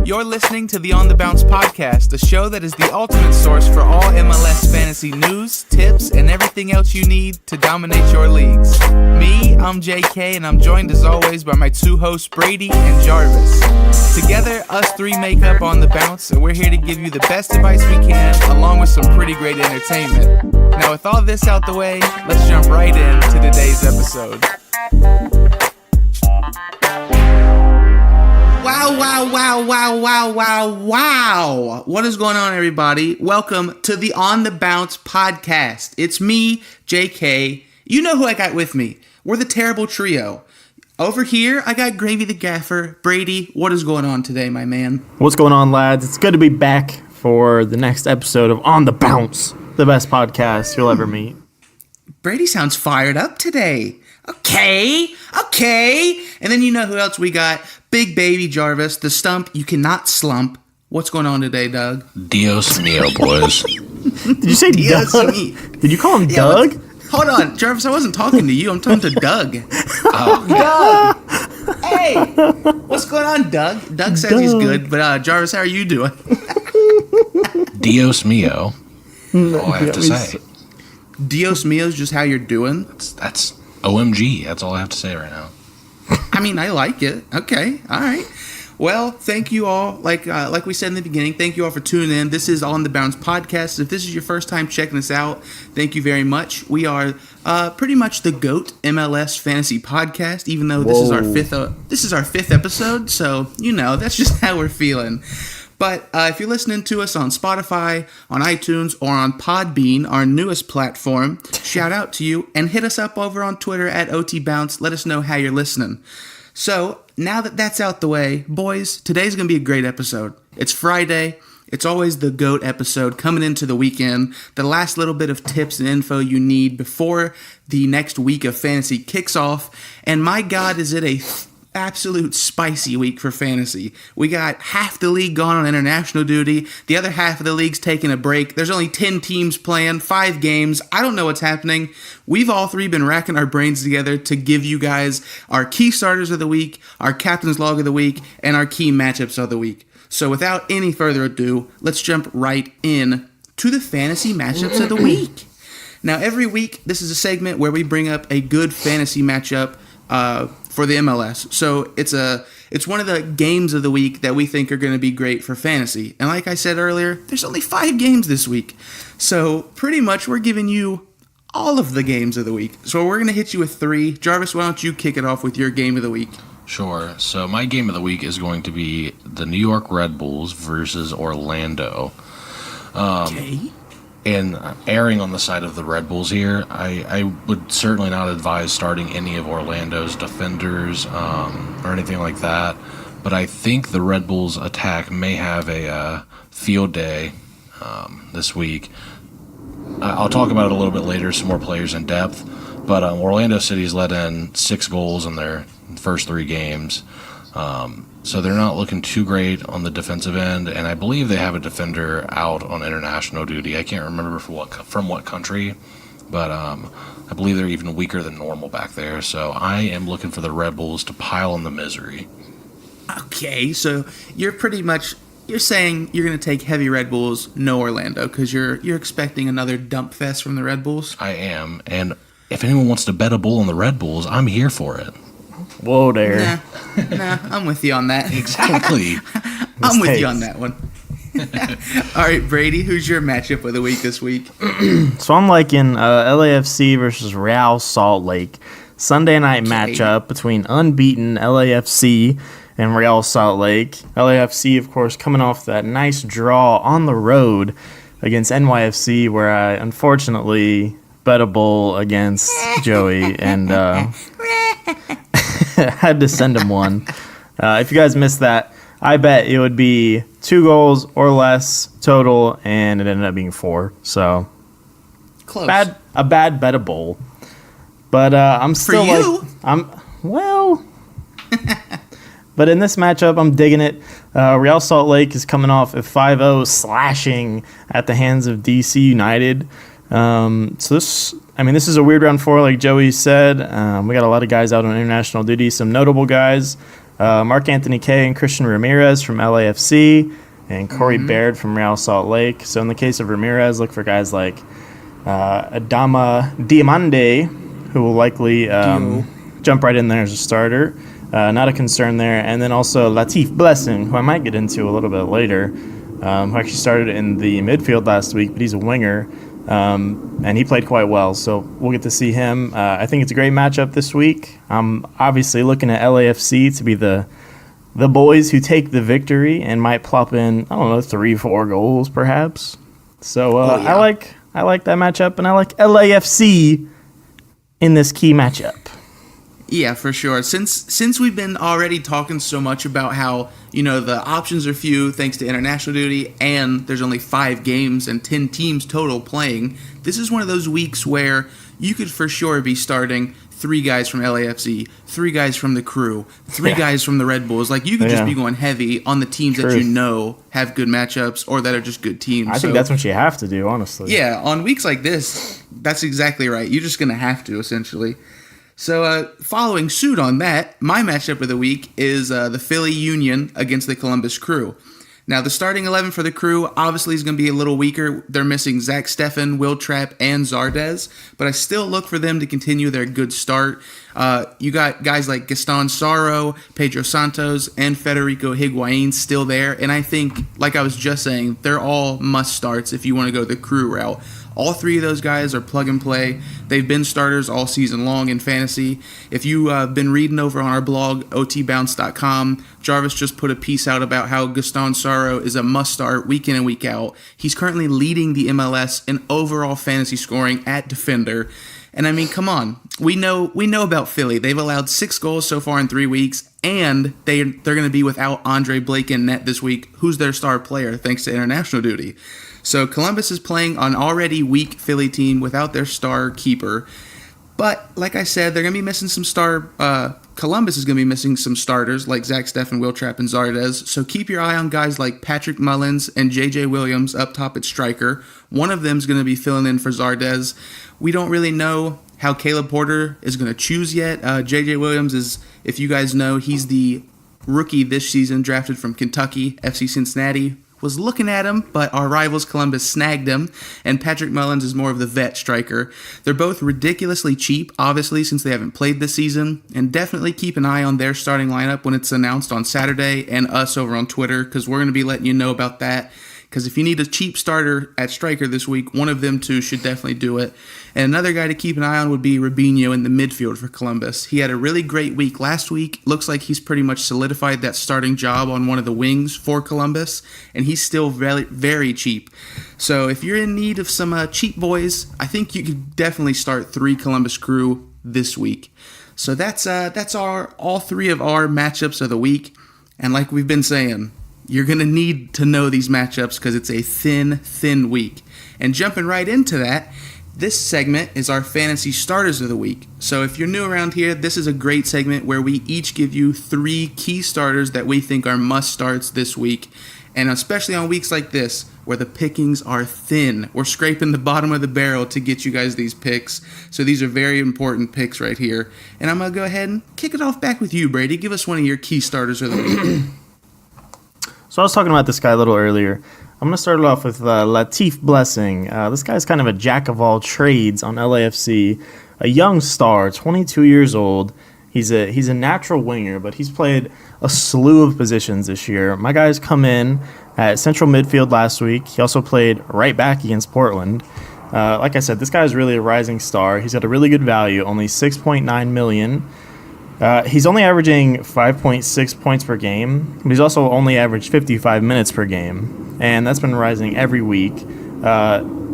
You're listening to the On the Bounce podcast, the show that is the ultimate source for all MLS fantasy news, tips, and everything else you need to dominate your leagues. Me, I'm JK, and I'm joined as always by my two hosts, Brady and Jarvis. Together, us three make up On the Bounce, and we're here to give you the best advice we can, along with some pretty great entertainment. Now, with all this out the way, let's jump right into today's episode. Wow. What is going on, everybody? Welcome to the On the Bounce podcast. It's me, JK. You know who I got with me. We're the terrible trio. Over here, I got Gravy the Gaffer. Brady, what is going on today, my man? What's going on, lads? It's good to be back for the next episode of On the Bounce, the best podcast you'll ever meet. Brady sounds fired up today. Okay. And then you know who else we got? Big Baby Jarvis, the stump you cannot slump. What's going on today, Doug? Dios mío, boys. Did you say Dios Doug? mío. Did you call him Doug? Hold on, Jarvis, I wasn't talking to you. I'm talking to Doug. Oh, Doug! Hey! What's going on, Doug? Doug says he's good, but Jarvis, how are you doing? Dios mío. All I have to say. Dios mío is just how you're doing? That's OMG. That's all I have to say right now. I mean, I like it. Okay, all right. Well, thank you all. Like we said in the beginning, thank you all for tuning in. This is On the Bounce podcast. If this is your first time checking us out, thank you very much. We are pretty much the GOAT MLS fantasy podcast, even though this is our fifth episode. So that's just how we're feeling. But if you're listening to us on Spotify, on iTunes, or on Podbean, our newest platform, shout out to you and hit us up over on Twitter at OTBounce. Let us know how you're listening. So now that that's out the way, boys, today's going to be a great episode. It's Friday. It's always the GOAT episode coming into the weekend. The last little bit of tips and info you need before the next week of fantasy kicks off. And my God, is it a absolute spicy week for fantasy. We got half the league gone on international duty. The other half of the league's taking a break. There's only 10 teams playing, 5 games. I don't know what's happening. We've all three been racking our brains together to give you guys our key starters of the week, our captain's log of the week, and our key matchups of the week. So without any further ado, let's jump right in to the fantasy matchups of the week. Now, every week, this is a segment where we bring up a good fantasy matchup for the MLS. So it's one of the games of the week that we think are going to be great for fantasy. And like I said earlier, there's only 5 games this week. So pretty much we're giving you all of the games of the week. So we're going to hit you with 3. Jarvis, why don't you kick it off with your game of the week? Sure. So my game of the week is going to be the New York Red Bulls versus Orlando. Okay. And erring on the side of the Red Bulls here, I would certainly not advise starting any of Orlando's defenders or anything like that. But I think the Red Bulls attack may have a field day this week. I'll talk about it a little bit later, some more players in depth. But Orlando City's let in 6 goals in their first 3 games. So they're not looking too great on the defensive end, and I believe they have a defender out on international duty. I can't remember from what country, but I believe they're even weaker than normal back there. So I am looking for the Red Bulls to pile on the misery. Okay, so you're saying you're going to take heavy Red Bulls, no Orlando, because you're expecting another dump fest from the Red Bulls? I am, and if anyone wants to bet a bull on the Red Bulls, I'm here for it. Whoa there. Nah, I'm with you on that. Exactly. I'm with you on that one. All right, Brady, who's your matchup of the week this week? So I'm liking LAFC versus Real Salt Lake. Sunday night matchup between unbeaten LAFC and Real Salt Lake. LAFC, of course, coming off that nice draw on the road against NYFC, where I unfortunately bet a bull against Joey and had to send him one. If you guys missed that, I bet it would be 2 goals or less total, and it ended up being 4. So Close. a bad bettable. But I'm still for you. But in this matchup, I'm digging it. Real Salt Lake is coming off a 5-0 slashing at the hands of DC United. So this is a weird round 4, like Joey said. We got a lot of guys out on international duty, some notable guys. Mark Anthony Kay and Christian Ramirez from LAFC, and Corey Baird from Real Salt Lake. So in the case of Ramirez, look for guys like Adama Diamande, who will likely jump right in there as a starter. Not a concern there. And then also Latif Blessing, who I might get into a little bit later, who actually started in the midfield last week, but he's a winger. And he played quite well, so we'll get to see him. I think it's a great matchup this week. I'm obviously looking at LAFC to be the boys who take the victory and might plop in, 3-4 goals perhaps. So I like that matchup, and I like LAFC in this key matchup. Yeah, for sure. Since we've been already talking so much about how, the options are few thanks to international duty, and there's only 5 games and 10 teams total playing, this is one of those weeks where you could for sure be starting 3 guys from LAFC, 3 guys from the Crew, 3 guys from the Red Bulls. Like, you could just be going heavy on the teams that have good matchups or that are just good teams. I think that's what you have to do, honestly. Yeah, on weeks like this, that's exactly right. You're just going to have to, essentially. So, following suit on that, my matchup of the week is the Philly Union against the Columbus Crew. Now, the starting 11 for the Crew obviously is going to be a little weaker. They're missing Zach Steffen, Will Trapp, and Zardes, but I still look for them to continue their good start. You got guys like Gaston Saro, Pedro Santos, and Federico Higuain still there, and I think, like I was just saying, they're all must-starts if you want to go the Crew route. All 3 of those guys are plug and play. They've been starters all season long in fantasy. If you've been reading over on our blog, otbounce.com, Jarvis just put a piece out about how Gaston Saro is a must-start week in and week out. He's currently leading the MLS in overall fantasy scoring at defender. And I mean, come on. We know about Philly. They've allowed 6 goals so far in 3 weeks, and they're going to be without Andre Blake in net this week, who's their star player thanks to international duty. So Columbus is playing an already weak Philly team without their star keeper. But like I said, they're going to be missing some Columbus is going to be missing some starters like Zach Steffen, Will Trapp, and Zardes. So keep your eye on guys like Patrick Mullins and J.J. Williams up top at striker. One of them is going to be filling in for Zardes. We don't really know how Caleb Porter is going to choose yet. J.J. Williams is, if you guys know, he's the rookie this season drafted from Kentucky, FC Cincinnati. Was looking at him, but our rivals Columbus snagged him, and Patrick Mullins is more of the vet striker. They're both ridiculously cheap, obviously, since they haven't played this season, and definitely keep an eye on their starting lineup when it's announced on Saturday, and us over on Twitter, because we're going to be letting you know about that. Because if you need a cheap starter at striker this week, one of them two should definitely do it. And another guy to keep an eye on would be Rubinho in the midfield for Columbus. He had a really great week last week. Looks like he's pretty much solidified that starting job on one of the wings for Columbus. And he's still very, very cheap. So if you're in need of some cheap boys, I think you could definitely start 3 Columbus Crew this week. So that's all 3 of our matchups of the week. And like we've been saying, you're going to need to know these matchups because it's a thin week. And jumping right into that, this segment is our fantasy starters of the week. So if you're new around here, this is a great segment where we each give you 3 key starters that we think are must-starts this week. And especially on weeks like this, where the pickings are thin. We're scraping the bottom of the barrel to get you guys these picks. So these are very important picks right here. And I'm going to go ahead and kick it off back with you, Brady. Give us one of your key starters of the week. So I was talking about this guy a little earlier. I'm going to start it off with Latif Blessing. This guy's kind of a jack of all trades on LAFC. A young star, 22 years old. He's a natural winger, but he's played a slew of positions this year. My guy's come in at central midfield last week. He also played right back against Portland. Like I said, this guy is really a rising star. He's got a really good value, only $6.9 million. He's only averaging 5.6 points per game, but he's also only averaged 55 minutes per game, and that's been rising every week.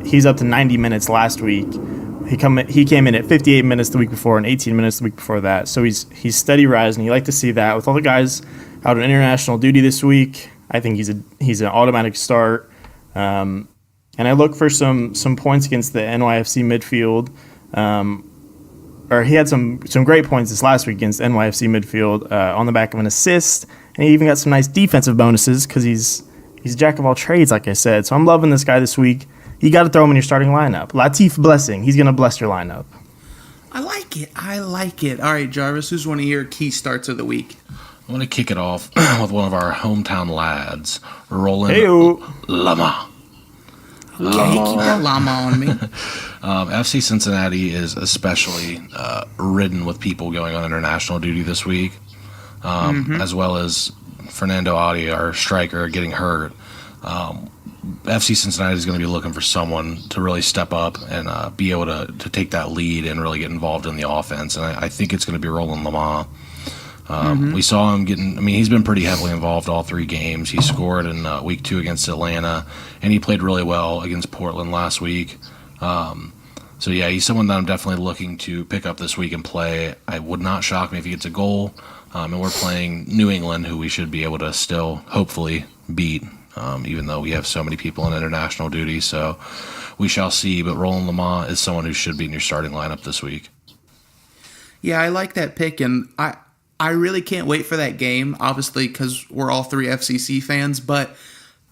He's up to 90 minutes last week. He came in at 58 minutes the week before and 18 minutes the week before that, so he's steady rising. You like to see that. With all the guys out on international duty this week, I think he's an automatic start. And I look for some points against the NYFC midfield. Or he had some great points this last week against NYFC midfield on the back of an assist, and he even got some nice defensive bonuses because he's a jack of all trades, like I said. So I'm loving this guy this week. You got to throw him in your starting lineup. Latif Blessing, he's going to bless your lineup. I like it. All right, Jarvis, who's one of your key starts of the week? I'm going to kick it off with one of our hometown lads, Roland Heyo. Lama. Okay, keep that llama on me. FC Cincinnati is especially ridden with people going on international duty this week, as well as Fernando Adi, our striker, getting hurt. FC Cincinnati is going to be looking for someone to really step up and be able to take that lead and really get involved in the offense. And I think it's going to be Roland Lamar. We saw him he's been pretty heavily involved all 3 games. He scored in week 2 against Atlanta, and he played really well against Portland last week. So yeah, he's someone that I'm definitely looking to pick up this week and play. I would not shock me if he gets a goal. And we're playing New England, who we should be able to still hopefully beat, even though we have so many people on international duty. So we shall see. But Roland Lamar is someone who should be in your starting lineup this week. Yeah, I like that pick, and I really can't wait for that game, obviously, because we're all 3 FCC fans. But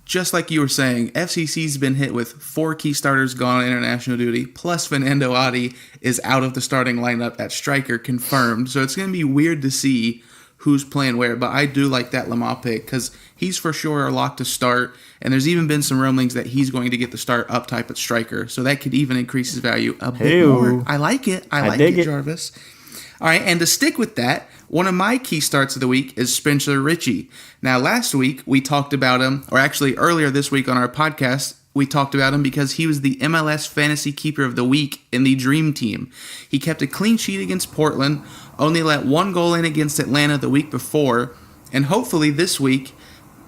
just like you were saying, FCC's been hit with 4 key starters gone on international duty, plus Fernando Adi is out of the starting lineup at striker, confirmed. So it's going to be weird to see who's playing where. But I do like that Lamar pick because he's for sure a lock to start. And there's even been some rumblings that he's going to get the start up type at striker. So that could even increase his value a bit more. I like it. I like it, Jarvis. All right, and to stick with that, one of my key starts of the week is Spencer Ritchie. Now, last week we talked about him, or actually earlier this week on our podcast, we talked about him because he was the MLS Fantasy Keeper of the Week in the Dream Team. He kept a clean sheet against Portland, only let 1 goal in against Atlanta the week before, and hopefully this week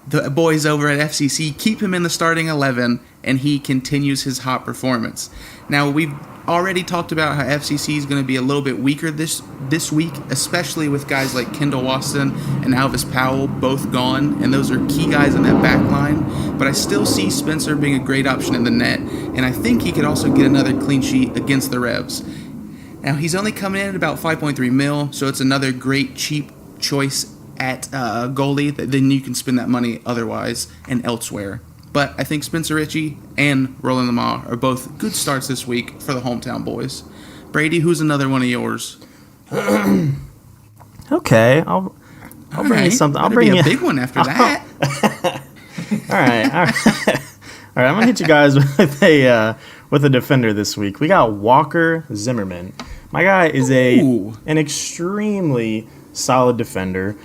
the boys over at FCC keep him in the starting 11 and he continues his hot performance. Now, we've already talked about how FCC is going to be a little bit weaker this week, especially with guys like Kendall Waston and Alvis Powell both gone, and those are key guys in that back line. But I still see Spencer being a great option in the net, and I think he could also get another clean sheet against the Revs. Now, he's only coming in at about 5.3 mil, so it's another great cheap choice at goalie. Then you can spend that money otherwise and elsewhere. But I think Spencer Ritchie and Roland Lamar are both good starts this week for the hometown boys. Brady, who's another one of yours? Okay, I'll bring you something. I'll bring you you a big one after that. all right. All right. I'm gonna hit you guys with a defender this week. We got Walker Zimmerman. My guy is an extremely solid defender.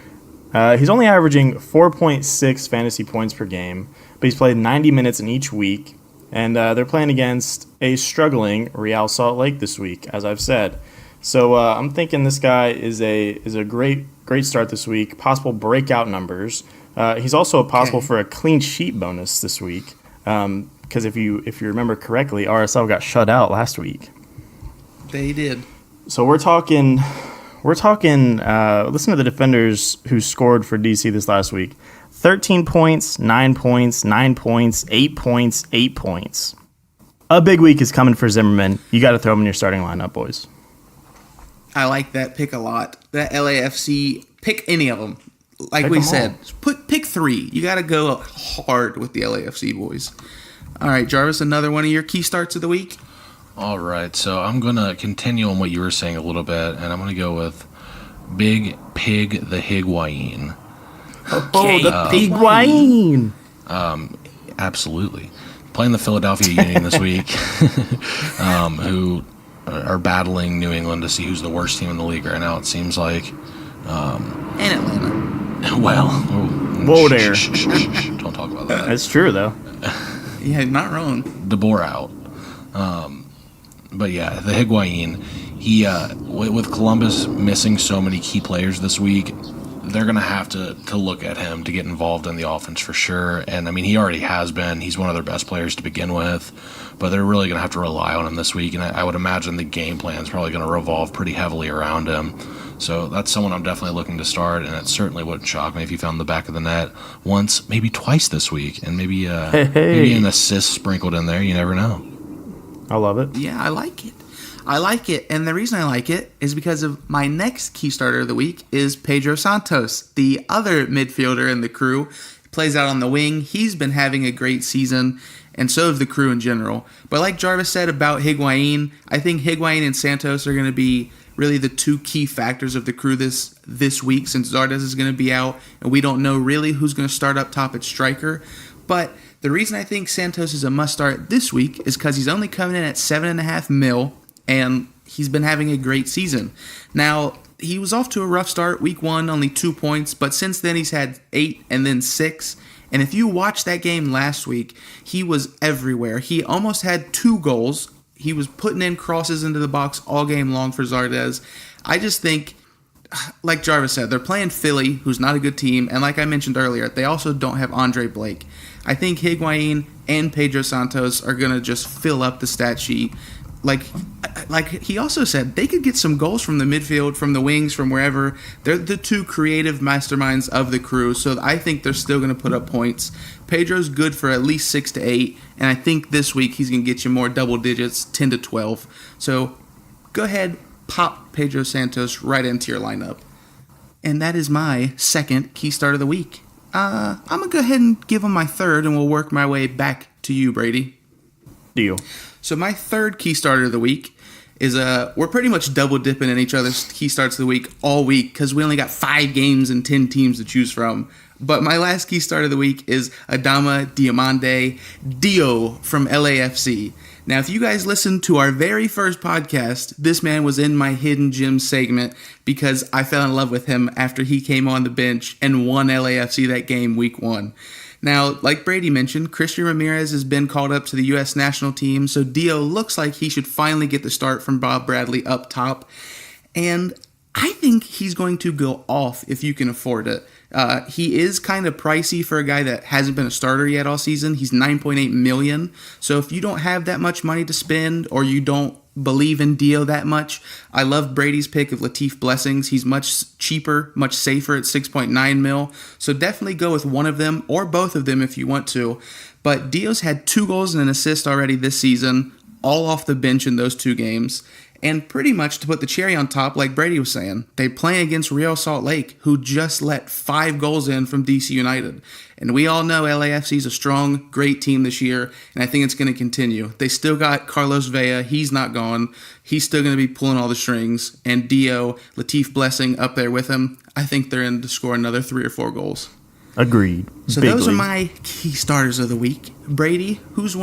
He's only averaging 4.6 fantasy points per game, but he's played 90 minutes in each week, and they're playing against a struggling Real Salt Lake this week, as I've said. So I'm thinking this guy is a great start this week. Possible breakout numbers. He's also possible for a clean sheet bonus this week, because if you remember correctly, RSL got shut out last week. They did. So we're talking. Listen to the defenders who scored for DC this last week. 13 points, 9 points, 9 points, 8 points, 8 points. A big week is coming for Zimmerman. You got to throw him in your starting lineup, boys. I like that pick a lot. That LAFC, pick any of them. Like Pick we 'em said, all. pick 3. You got to go hard with the LAFC boys. All right, Jarvis, another one of your key starts of the week? All right, so I'm going to continue on what you were saying a little bit, and I'm going to go with Big Pig the Higuain. Okay, the Higuain. Absolutely. Playing the Philadelphia Union this week, who are battling New England to see who's the worst team in the league right now, it seems like. And Atlanta. Well, Whoa there. Don't talk about that. That's true, though. Yeah, not wrong. DeBoer out. But yeah, the Higuain, he with Columbus missing so many key players this week, they're going to have to look at him to get involved in the offense for sure. And, I mean, he already has been. He's one of their best players to begin with. But they're really going to have to rely on him this week. And I would imagine the game plan is probably going to revolve pretty heavily around him. So that's someone I'm definitely looking to start. And it certainly wouldn't shock me if he found the back of the net once, maybe twice this week. And maybe an assist sprinkled in there. You never know. I love it. Yeah, I like it. I like it, and the reason I like it is because of my next key starter of the week is Pedro Santos, the other midfielder in the crew. He plays out on the wing. He's been having a great season, and so have the crew in general. But like Jarvis said about Higuain, I think Higuain and Santos are going to be really the two key factors of the crew this week, since Zardes is going to be out and we don't know really who's going to start up top at striker. But the reason I think Santos is a must start this week is because he's only coming in at $7.5 million, and he's been having a great season. Now, he was off to a rough start. Week 1, only 2 points, but since then he's had 8 and then 6. And if you watch that game last week, he was everywhere. He almost had 2 goals. He was putting in crosses into the box all game long for Zardes. I just think, like Jarvis said, they're playing Philly, who's not a good team. And like I mentioned earlier, they also don't have Andre Blake. I think Higuain and Pedro Santos are going to just fill up the stat sheet. Like he also said, they could get some goals from the midfield, from the wings, from wherever. They're the two creative masterminds of the crew, so I think they're still going to put up points. Pedro's good for at least 6 to 8, and I think this week he's going to get you more double digits, 10 to 12. So go ahead, pop Pedro Santos right into your lineup. And that is my second key start of the week. I'm going to go ahead and give him my third, and we'll work my way back to you, Brady. Deal. So my third key starter of the week is we're pretty much double dipping in each other's key starts of the week all week because we only got 5 games and 10 teams to choose from. But my last key start of the week is Adama Diomande Dio from LAFC. Now, if you guys listened to our very first podcast, this man was in my Hidden Gems segment because I fell in love with him after he came on the bench and won LAFC that game week 1. Now, like Brady mentioned, Christian Ramirez has been called up to the U.S. national team, so Dio looks like he should finally get the start from Bob Bradley up top. And I think he's going to go off if you can afford it. He is kind of pricey for a guy that hasn't been a starter yet all season. He's $9.8 million. So if you don't have that much money to spend, or you don't believe in Dio that much, I love Brady's pick of Latif Blessings. He's much cheaper, much safer at $6.9 million. So definitely go with one of them or both of them if you want to. But Dio's had 2 goals and an assist already this season, all off the bench in those 2 games. And pretty much to put the cherry on top, like Brady was saying, they play against Real Salt Lake, who just let 5 goals in from DC United. And we all know LAFC is a strong, great team this year, and I think it's going to continue. They still got Carlos Vela. He's not gone. He's still going to be pulling all the strings. And Dio, Latif Blessing up there with him. I think they're in to score another 3 or 4 goals. Agreed. So Big those league. are my key starters of the week. Brady, who's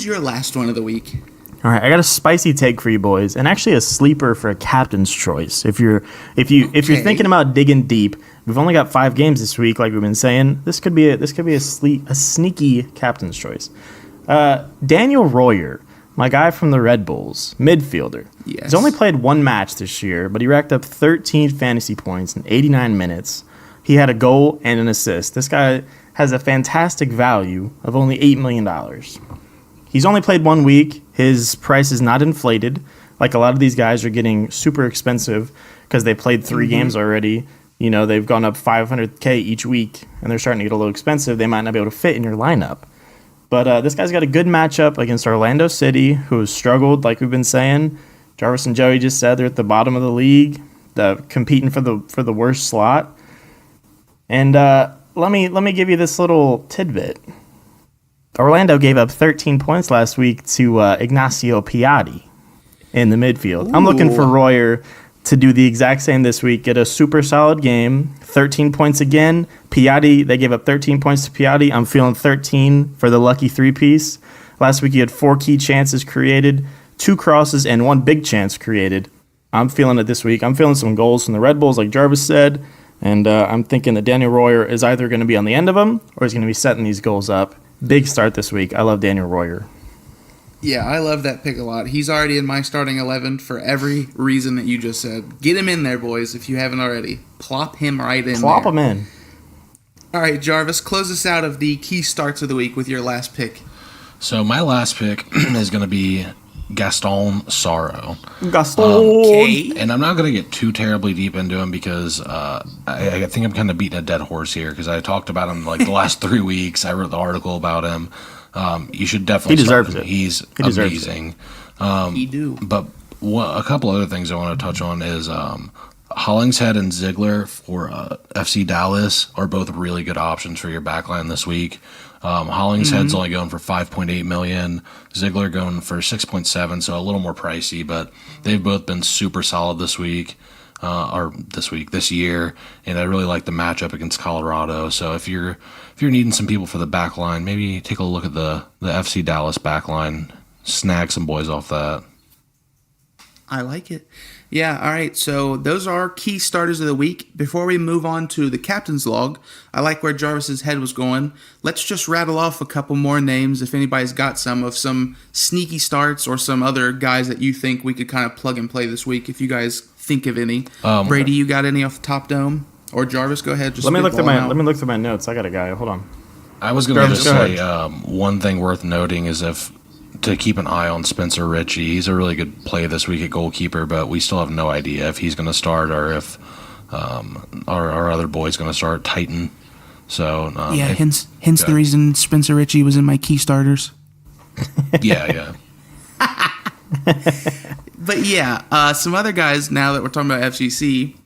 your last one of the week? All right, I got a spicy take for you boys, and actually a sleeper for a captain's choice. If you're thinking about digging deep, we've only got 5 games this week, like we've been saying. This could be a sneaky captain's choice. Daniel Royer, my guy from the Red Bulls, midfielder. Yes. He's only played 1 match this year, but he racked up 13 fantasy points in 89 minutes. He had a goal and an assist. This guy has a fantastic value of only $8 million. He's only played 1 week. His price is not inflated. Like a lot of these guys are getting super expensive because they played 3 games already. You know, they've gone up $500K each week, and they're starting to get a little expensive. They might not be able to fit in your lineup. But this guy's got a good matchup against Orlando City, who has struggled, like we've been saying. Jarvis and Joey just said they're at the bottom of the league, competing for the worst slot. And let me give you this little tidbit. Orlando gave up 13 points last week to Ignacio Piatti in the midfield. Ooh. I'm looking for Royer to do the exact same this week, get a super solid game, 13 points again. Piatti, they gave up 13 points to Piatti. I'm feeling 13 for the lucky 3-piece. Last week he had 4 key chances created, 2 crosses, and 1 big chance created. I'm feeling it this week. I'm feeling some goals from the Red Bulls, like Jarvis said, and I'm thinking that Daniel Royer is either going to be on the end of them or he's going to be setting these goals up. Big start this week. I love Daniel Royer. Yeah, I love that pick a lot. He's already in my starting 11 for every reason that you just said. Get him in there, boys, if you haven't already. Plop him right in Plop there. him in. All right, Jarvis, close us out of the key starts of the week with your last pick. So my last pick is going to be Gaston Sorrow. Gaston. Okay. And I'm not going to get too terribly deep into him because I think I'm kind of beating a dead horse here because I talked about him like the last 3 weeks. I wrote the article about him. You should definitely start him. He's amazing. He do. But a couple other things I want to touch on is Hollingshead and Ziegler for FC Dallas are both really good options for your backline this week. Hollingshead's only going for 5.8 million. Ziegler going for 6.7, so a little more pricey, but they've both been super solid this week. This year, and I really like the matchup against Colorado. So if you're needing some people for the back line, maybe take a look at the FC Dallas back line, snag some boys off that. I like it. Yeah, all right. So those are our key starters of the week. Before we move on to the captain's log, I like where Jarvis's head was going. Let's just rattle off a couple more names if anybody's got some sneaky starts or some other guys that you think we could kind of plug and play this week if you guys think of any. Brady, you got any off the top dome? Or Jarvis, go ahead. Let me look through my notes. I got a guy. Hold on. I was going to just say one thing worth noting is to keep an eye on Spencer Ritchie. He's a really good play this week at goalkeeper, but we still have no idea if he's going to start or if our other boy's going to start. Titan. So hence the reason Spencer Ritchie was in my key starters. Yeah. But yeah, some other guys now that we're talking about FCC,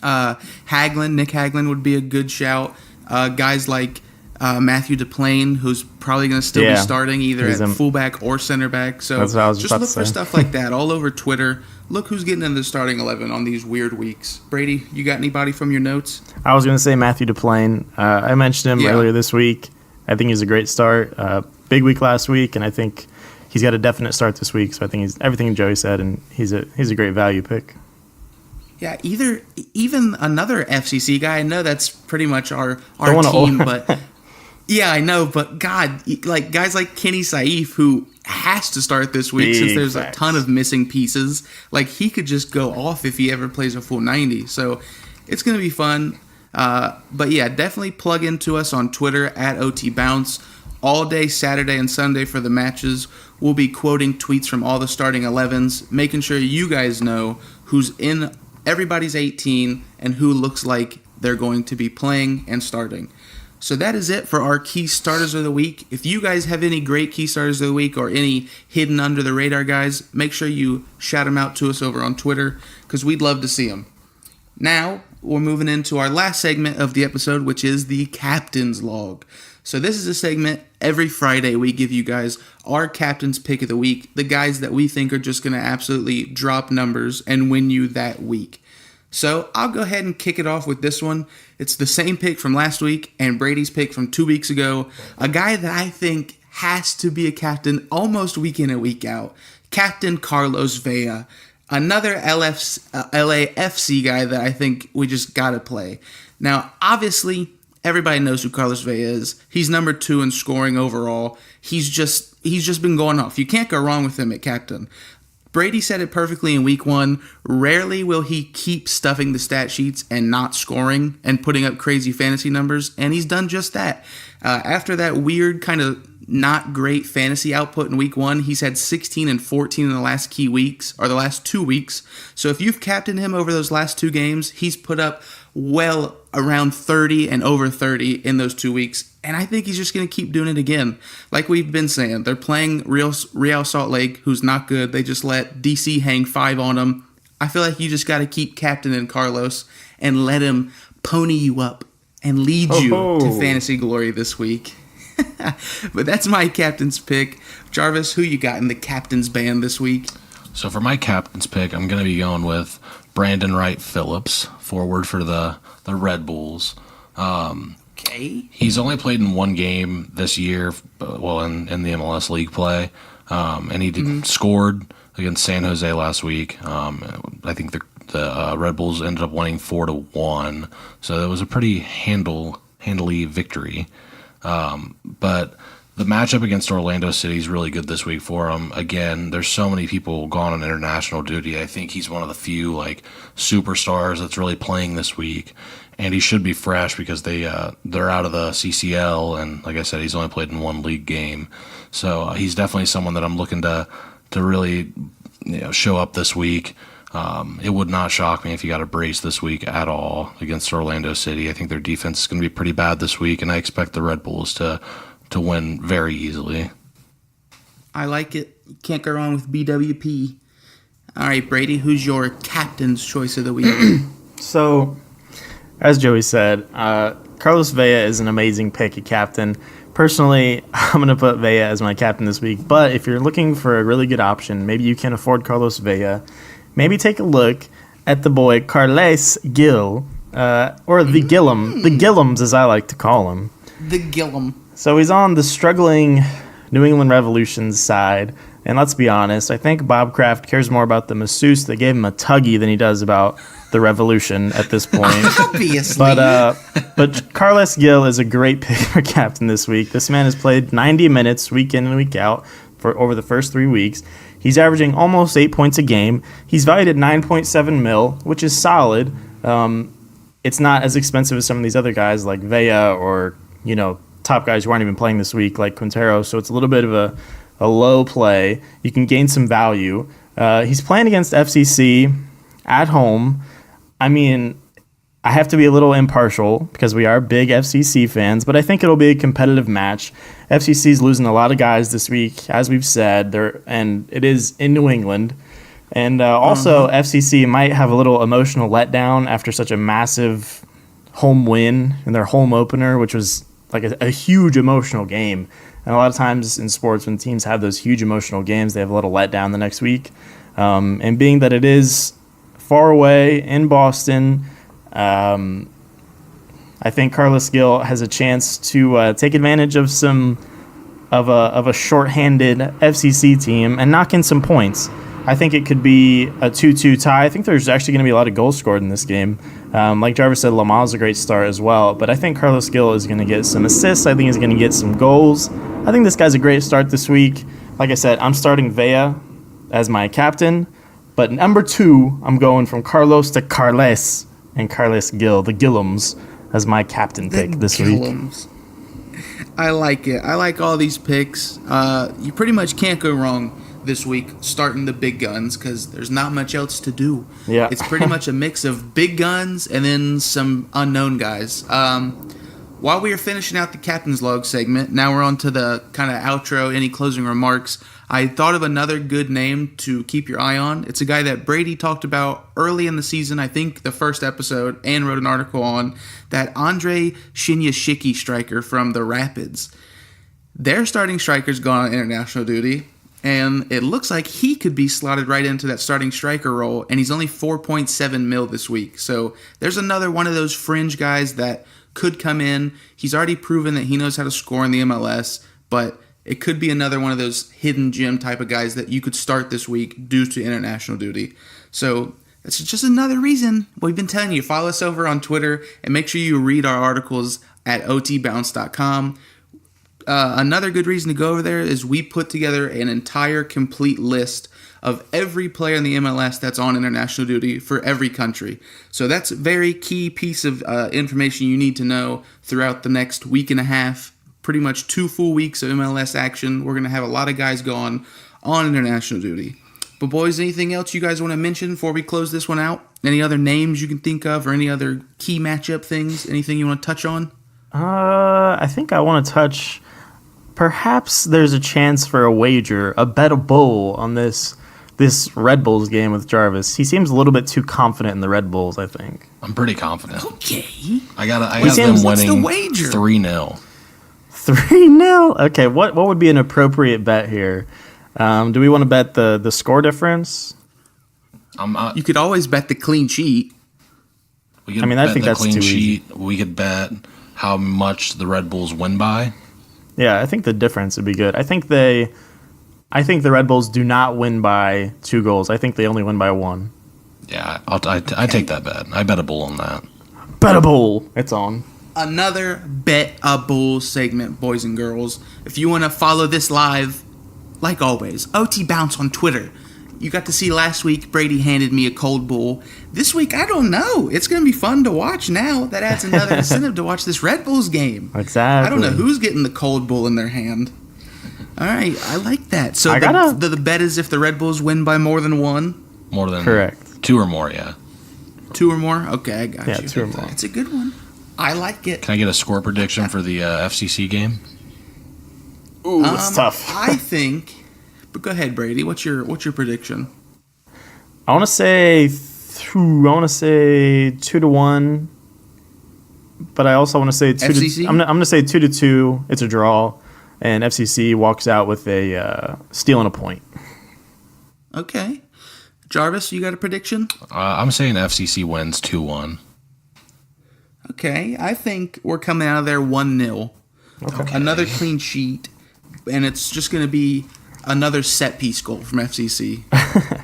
Nick Haglund would be a good shout. Guys like Matthew DePlane, who's probably going to still be starting either at fullback or center back. So that's what I was just look for stuff like that all over Twitter. Look who's getting in the starting 11 on these weird weeks. Brady, you got anybody from your notes? I was going to say Matthew DePlane. I mentioned him earlier this week. I think he's a great start. Big week last week, and I think he's got a definite start this week. So I think he's everything Joey said, and he's a great value pick. Yeah, even another FCC guy. I know that's pretty much our team, but yeah, I know. But God, like guys like Kenny Saif, who has to start this week since there's a ton of missing pieces. Like he could just go off if he ever plays a full 90. So it's gonna be fun. But yeah, definitely plug into us on Twitter at OTBounce all day Saturday and Sunday for the matches. We'll be quoting tweets from all the starting 11s, making sure you guys know who's in everybody's 18 and who looks like they're going to be playing and starting. So that is it for our key starters of the week. If you guys have any great key starters of the week or any hidden under the radar guys, make sure you shout them out to us over on Twitter because we'd love to see them. Now, we're moving into our last segment of the episode, which is the Captain's Log. So this is a segment every Friday we give you guys our captain's pick of the week, the guys that we think are just going to absolutely drop numbers and win you that week. So I'll go ahead and kick it off with this one. It's the same pick from last week and Brady's pick from 2 weeks ago. A guy that I think has to be a captain almost week in and week out. Captain Carlos Vela. Another LAFC guy that I think we just got to play. Now, obviously, everybody knows who Carlos Vela is. He's number 2 in scoring overall. He's just been going off. You can't go wrong with him at captain. Brady said it perfectly in week 1. Rarely will he keep stuffing the stat sheets and not scoring and putting up crazy fantasy numbers, and he's done just that. After that weird kind of not great fantasy output in week 1, he's had 16 and 14 in the last 2 weeks. So if you've captained him over those last 2 games, he's put up well around 30 and over 30 in those 2 weeks. And I think he's just going to keep doing it again. Like we've been saying, they're playing Real Salt Lake, who's not good. They just let DC hang 5 on them. I feel like you just got to keep captaining Carlos and let him pony you up and lead you to fantasy glory this week. But that's my captain's pick. Jarvis, who you got in the captain's band this week? So for my captain's pick, I'm going to be going with Brandon Wright Phillips, forward for the Red Bulls. Okay. He's only played in 1 game this year, in the MLS League play, and he scored against San Jose last week. I think the Red Bulls ended up winning 4-1, so it was a pretty handily victory. But the matchup against Orlando City is really good this week for him. Again, there's so many people gone on international duty. I think he's one of the few superstars that's really playing this week, and he should be fresh because they're out of the CCL, and like I said, he's only played in 1 league game. So he's definitely someone that I'm looking to really show up this week. It would not shock me if he got a brace this week at all against Orlando City. I think their defense is going to be pretty bad this week, and I expect the Red Bulls to win very easily. I like it. You can't go wrong with BWP. All right, Brady, who's your captain's choice of the week? So, as Joey said, Carlos Vela is an amazing pick at captain. Personally, I'm going to put Vela as my captain this week. But if you're looking for a really good option, maybe you can afford Carlos Vela, maybe take a look at the boy Carles Gil, or the Gillum, the Gillums as I like to call him. The Gillum. So he's on the struggling New England Revolution's side. And let's be honest, I think Bob Kraft cares more about the masseuse that gave him a tuggy than he does about the Revolution at this point. Obviously. But Carles Gil is a great pick for captain this week. This man has played 90 minutes week in and week out for over the first 3 weeks. He's averaging almost 8 points a game. He's valued at 9.7 mil, which is solid. It's not as expensive as some of these other guys like Vela or, top guys who aren't even playing this week like Quintero. So it's a little bit of a low play. You can gain some value. He's playing against FCC at home. I mean, I have to be a little impartial because we are big FCC fans, but I think it'll be a competitive match. FCC's losing a lot of guys this week, as we've said, and it is in New England. And also, FCC might have a little emotional letdown after such a massive home win in their home opener, which was like a huge emotional game. And a lot of times in sports, when teams have those huge emotional games, they have a little letdown the next week. And being that it is far away in Boston, I think Carlos Gil has a chance to take advantage of a shorthanded FCC team and knock in some points. I think it could be a 2-2 tie. I think there's actually going to be a lot of goals scored in this game. Like Jarvis said, Lamal's a great start as well. But I think Carlos Gil is going to get some assists. I think he's going to get some goals. I think this guy's a great start this week. Like I said, I'm starting Vela as my captain. But number 2, I'm going from Carlos to Carles and Carles Gil, the Gillums, as my captain pick this Gillums. Week. I like it. I like all these picks. You pretty much can't go wrong this week starting the big guns because there's not much else to do. Yeah. It's pretty much a mix of big guns and then some unknown guys. While we are finishing out the Captain's Log segment, now we're on to the kind of outro, any closing remarks. I thought of another good name to keep your eye on. It's a guy that Brady talked about early in the season, I think the first episode, and wrote an article on, that Andre Shinyashiki striker from the Rapids. Their starting striker's gone on international duty, and it looks like he could be slotted right into that starting striker role, and he's only 4.7 mil this week. So there's another one of those fringe guys that could come in. He's already proven that he knows how to score in the MLS, but it could be another one of those hidden gem type of guys that you could start this week due to international duty. So that's just another reason we've been telling you. Follow us over on Twitter and make sure you read our articles at otbounce.com. Another good reason to go over there is we put together an entire complete list of every player in the MLS that's on international duty for every country. So that's a very key piece of information you need to know throughout the next week and a half. Pretty much 2 full weeks of MLS action. We're going to have a lot of guys gone on international duty. But boys, anything else you guys want to mention before we close this one out? Any other names you can think of or any other key matchup things? Anything you want to touch on? I think I want to touch... Perhaps there's a chance for a wager, a bet a bull on this Red Bulls game with Jarvis. He seems a little bit too confident in the Red Bulls, I think. I'm pretty confident. Okay. I got them winning 3-0. 3-0? Okay, what would be an appropriate bet here? Do we want to bet the score difference? You could always bet the clean sheet. I think that's too easy. We could bet how much the Red Bulls win by. Yeah, I think the difference would be good. I think the Red Bulls do not win by 2 goals. I think they only win by 1. Yeah, I take that bet. I bet a bull on that. Bet a bull. It's on. Another Bet a Bull segment, boys and girls. If you want to follow this live, like always, OT Bounce on Twitter. You got to see last week Brady handed me a cold bull. This week, I don't know. It's going to be fun to watch now. That adds another incentive to watch this Red Bulls game. Exactly. I don't know who's getting the cold bull in their hand. All right, I like that. So the bet is if the Red Bulls win by more than 1? More than... Correct. 2 or more, yeah. 2 or more? Okay, I got you. Yeah, 2 or more. It's a good one. I like it. Can I get a score prediction for the FCC game? Ooh, it's tough. I think... But go ahead, Brady. What's your prediction? I want to say I want to say 2-1, but I also want to say FCC? I'm going to say 2-2. It's a draw, and FCC walks out with a steal and a point. Okay. Jarvis, you got a prediction? I'm saying FCC wins 2-1. Okay. I think we're coming out of there 1-0. Okay. Another clean sheet, and it's just going to be another set piece goal from FCC.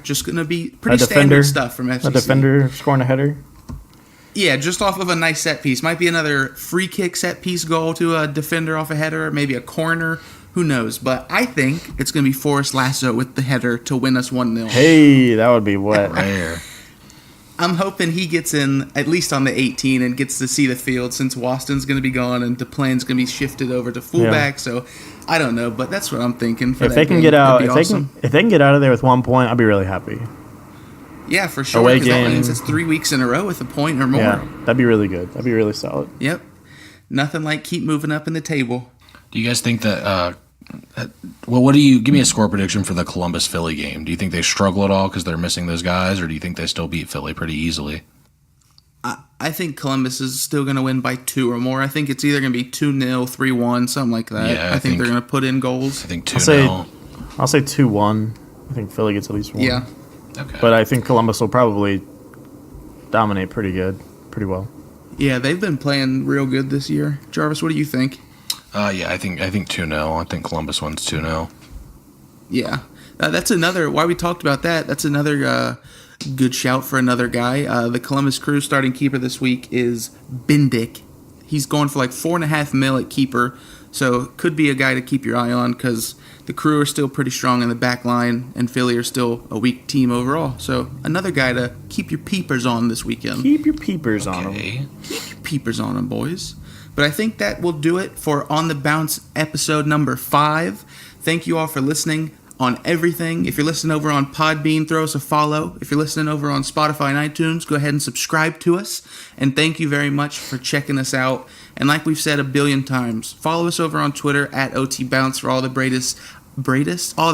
Just going to be pretty standard stuff from FCC. A defender scoring a header? Yeah, just off of a nice set piece. Might be another free kick set piece goal to a defender off a header, maybe a corner. Who knows? But I think it's going to be Forrest Lasso with the header to win us 1-0. Hey, that would be wet. Rare. I'm hoping he gets in at least on the 18 and gets to see the field since Waston's going to be gone and DePlane's going to be shifted over to fullback. Yeah. So I don't know, but that's what I'm thinking. If they can get out, if they can get out of there with 1 point, I'll be really happy. Yeah, for sure. Because that means it's 3 weeks in a row with a point or more. Yeah, that'd be really good. That'd be really solid. Yep. Nothing like keep moving up in the table. Do you guys think that? What do you give me a score prediction for the Columbus Philly game? Do you think they struggle at all because they're missing those guys, or do you think they still beat Philly pretty easily? I think Columbus is still going to win by 2 or more. I think it's either going to be 2-0, 3-1, something like that. Yeah, I think they're going to put in goals. I think 2-0. I'll say 2-1. I think Philly gets at least 1. Yeah. Okay. But I think Columbus will probably dominate pretty well. Yeah, they've been playing real good this year. Jarvis, what do you think? Yeah, I think 2-0. I think Columbus wins 2-0. Yeah. That's another, why we talked about that, that's another good shout for another guy. The Columbus Crew starting keeper this week is Bendick. He's going for like $4.5 million at keeper, so could be a guy to keep your eye on because the Crew are still pretty strong in the back line, and Philly are still a weak team overall. So another guy to keep your peepers on this weekend. Keep your peepers on them. Keep your peepers on them, boys. But I think that will do it for On the Bounce episode number 5. Thank you all for listening on everything. If you're listening over on Podbean, throw us a follow. If you're listening over on Spotify and iTunes, go ahead and subscribe to us. And thank you very much for checking us out. And like we've said a billion times, follow us over on Twitter at OTBounce for all the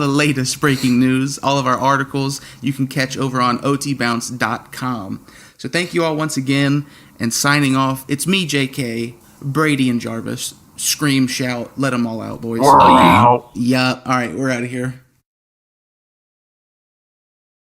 latest breaking news. All of our articles you can catch over on otbounce.com. So thank you all once again. And signing off, it's me, JK, Brady and Jarvis. Scream, shout, let them all out, boys. We're out. Yup. All right, we're out of here.